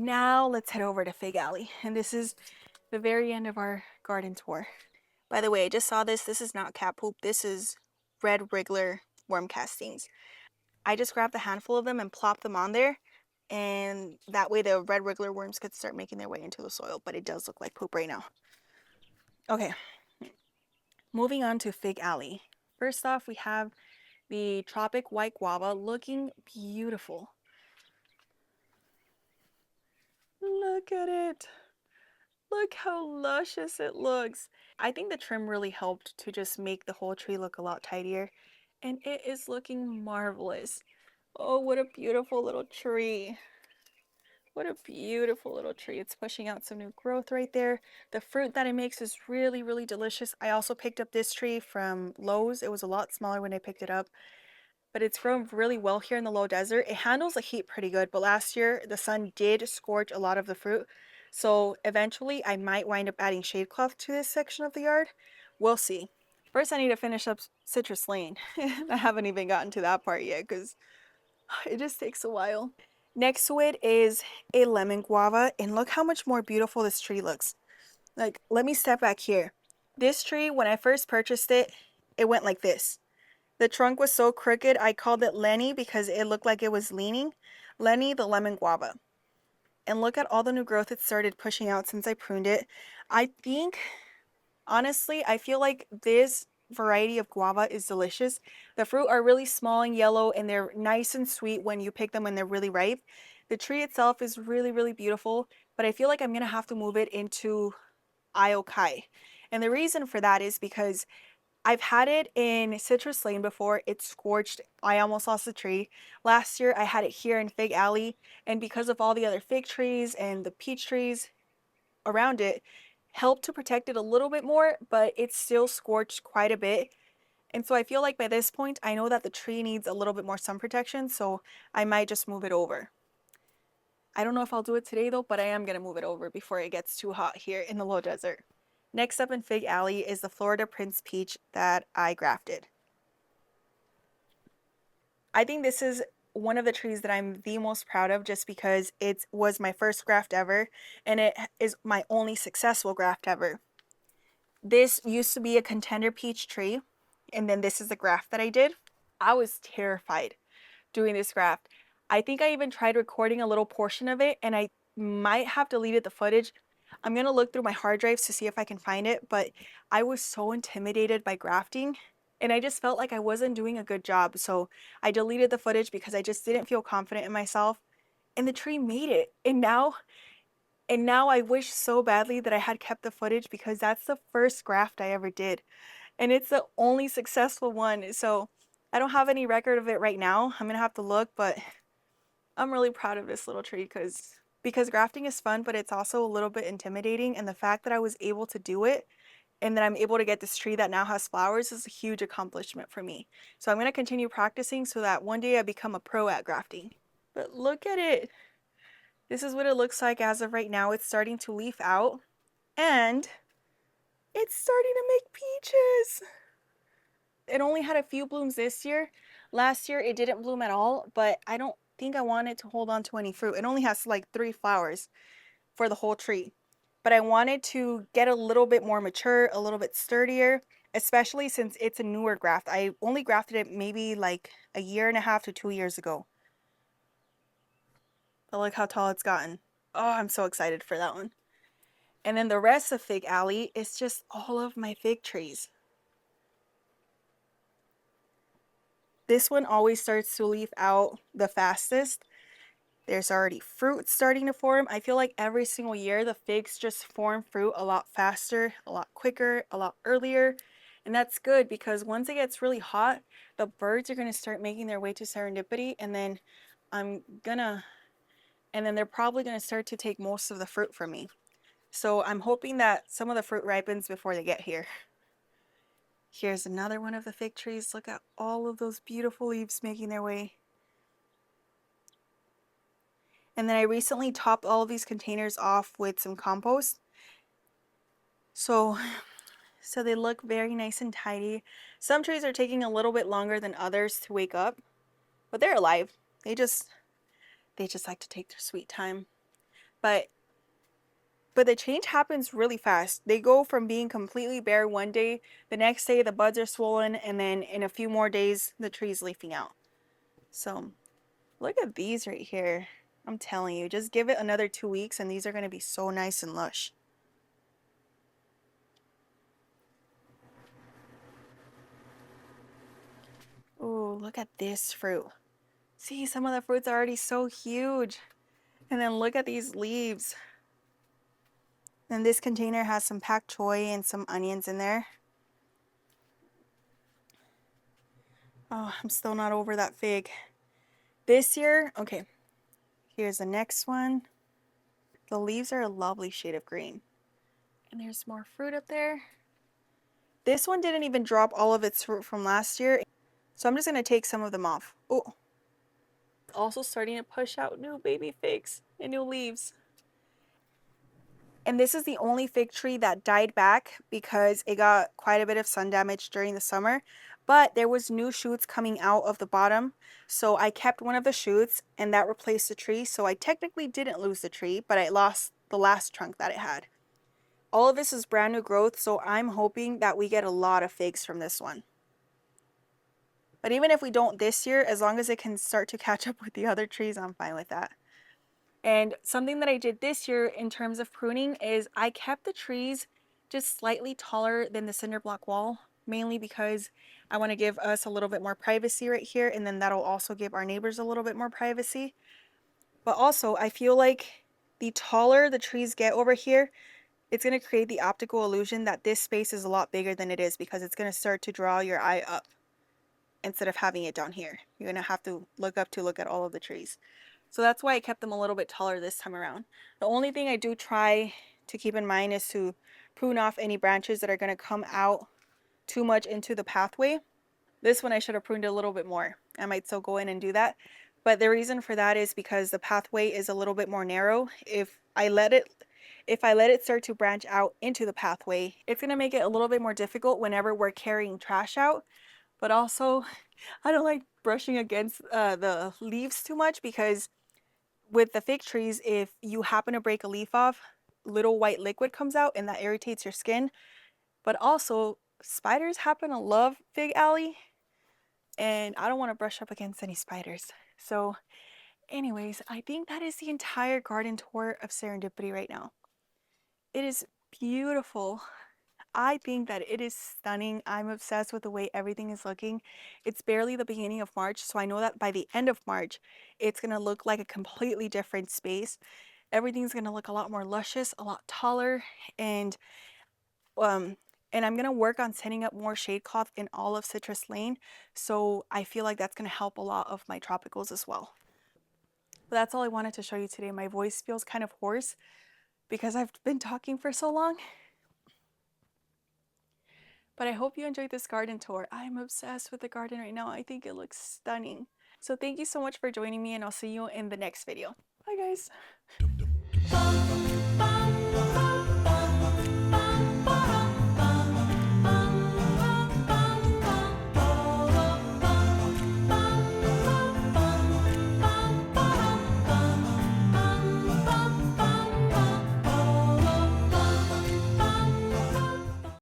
now let's head over to Fig Alley. And this is the very end of our garden tour. By the way, I just saw this. This is not cat poop. This is red wriggler worm castings. I just grabbed a handful of them and plopped them on there. And that way the red wriggler worms could start making their way into the soil. But it does look like poop right now. Okay, moving on to Fig Alley. First off, we have the tropic white guava looking beautiful. Look at it. Look how luscious it looks. I think the trim really helped to just make the whole tree look a lot tidier. And it is looking marvelous. Oh, what a beautiful little tree. What a beautiful little tree. It's pushing out some new growth right there. The fruit that it makes is really, really delicious. I also picked up this tree from Lowe's. It was a lot smaller when I picked it up, but it's grown really well here in the low desert. It handles the heat pretty good, but last year the sun did scorch a lot of the fruit. So eventually I might wind up adding shade cloth to this section of the yard. We'll see. First I need to finish up Citrus Lane. I haven't even gotten to that part yet because it just takes a while. Next to it is a lemon guava, and look how much more beautiful this tree looks. Like, let me step back here. This tree, when I first purchased it, it went like this. The trunk was so crooked, I called it Lenny because it looked like it was leaning. Lenny the lemon guava. And look at all the new growth it started pushing out since I pruned it. I think, honestly, I feel like this variety of guava is delicious. The fruit are really small and yellow, and they're nice and sweet when you pick them when they're really ripe. The tree itself is really, really beautiful, but I feel like I'm going to have to move it into Iokai. And the reason for that is because I've had it in Citrus Lane before. It scorched. I almost lost the tree. Last year I had it here in Fig Alley, and because of all the other fig trees and the peach trees around it, helped to protect it a little bit more, but it's still scorched quite a bit. And so I feel like by this point, I know that the tree needs a little bit more sun protection, so I might just move it over. I don't know if I'll do it today though, but I am going to move it over before it gets too hot here in the low desert. Next up in Fig Alley is the Florida Prince Peach that I grafted. I think this is one of the trees that I'm the most proud of just because it was my first graft ever and it is my only successful graft ever. This used to be a contender peach tree, and then this is the graft that I did. I was terrified doing this graft. I think I even tried recording a little portion of it, and I might have deleted the footage. I'm going to look through my hard drives to see if I can find it, but I was so intimidated by grafting, and I just felt like I wasn't doing a good job, so I deleted the footage because I just didn't feel confident in myself, and the tree made it. And now I wish so badly that I had kept the footage because that's the first graft I ever did. And it's the only successful one. So I don't have any record of it right now. I'm going to have to look, but I'm really proud of this little tree because grafting is fun, but it's also a little bit intimidating. And the fact that I was able to do it and that I'm able to get this tree that now has flowers is a huge accomplishment for me. So I'm going to continue practicing so that one day I become a pro at grafting. But look at it. This is what it looks like as of right now. It's starting to leaf out and it's starting to make peaches. It only had a few blooms this year. Last year it didn't bloom at all, but I don't think I wanted to hold on to any fruit. It only has like 3 flowers for the whole tree. But I wanted to get a little bit more mature, a little bit sturdier, especially since it's a newer graft. I only grafted it maybe like a year and a half to 2 years ago. But look how tall it's gotten. Oh, I'm so excited for that one. And then the rest of Fig Alley is just all of my fig trees. This one always starts to leaf out the fastest. There's already fruit starting to form. I feel like every single year the figs just form fruit a lot faster, a lot quicker, a lot earlier. And that's good because once it gets really hot, the birds are going to start making their way to serendipity, and then they're probably going to start to take most of the fruit from me. So I'm hoping that some of the fruit ripens before they get here. Here's another one of the fig trees. Look at all of those beautiful leaves making their way. And then I recently topped all of these containers off with some compost. So they look very nice and tidy. Some trees are taking a little bit longer than others to wake up, but they're alive. They just like to take their sweet time. but the change happens really fast. They go from being completely bare one day, the next day the buds are swollen, and then in a few more days the tree's leafing out. So look at these right here. I'm telling you, just give it another 2 weeks and these are going to be so nice and lush. Oh, look at this fruit. See, some of the fruits are already so huge. And then look at these leaves. And this container has some pak choi and some onions in there. Oh, I'm still not over that fig. This year, okay, here's the next one. The leaves are a lovely shade of green. And there's more fruit up there. This one didn't even drop all of its fruit from last year. So I'm just going to take some of them off. Oh, also starting to push out new baby figs and new leaves. And this is the only fig tree that died back because it got quite a bit of sun damage during the summer. But there was new shoots coming out of the bottom. So I kept one of the shoots and that replaced the tree. So I technically didn't lose the tree, but I lost the last trunk that it had. All of this is brand new growth, so I'm hoping that we get a lot of figs from this one. But even if we don't this year, as long as it can start to catch up with the other trees, I'm fine with that. And something that I did this year in terms of pruning is I kept the trees just slightly taller than the cinder block wall, mainly because I want to give us a little bit more privacy right here, and then that'll also give our neighbors a little bit more privacy. But also, I feel like the taller the trees get over here, it's going to create the optical illusion that this space is a lot bigger than it is because it's going to start to draw your eye up instead of having it down here. You're going to have to look up to look at all of the trees. So that's why I kept them a little bit taller this time around. The only thing I do try to keep in mind is to prune off any branches that are going to come out too much into the pathway. This one I should have pruned a little bit more. I might still go in and do that. But the reason for that is because the pathway is a little bit more narrow. If I let it start to branch out into the pathway, it's going to make it a little bit more difficult whenever we're carrying trash out. But also, I don't like brushing against the leaves too much because with the fig trees, if you happen to break a leaf off, little white liquid comes out and that irritates your skin. But also, spiders happen to love fig alley, and I don't want to brush up against any spiders. So anyways, I think that is the entire garden tour of Serendipity right now. It is beautiful. I think that it is stunning. I'm obsessed with the way everything is looking. It's barely the beginning of March, so I know that by the end of March, it's going to look like a completely different space. Everything's going to look a lot more luscious, a lot taller, and um I'm going to work on setting up more shade cloth in all of Citrus Lane, so I feel like that's going to help a lot of my tropicals as well. But that's all I wanted to show you today. My voice feels kind of hoarse because I've been talking for so long. But I hope you enjoyed this garden tour. I'm obsessed with the garden right now. I think it looks stunning. So thank you so much for joining me, and I'll see you in the next video. Bye guys.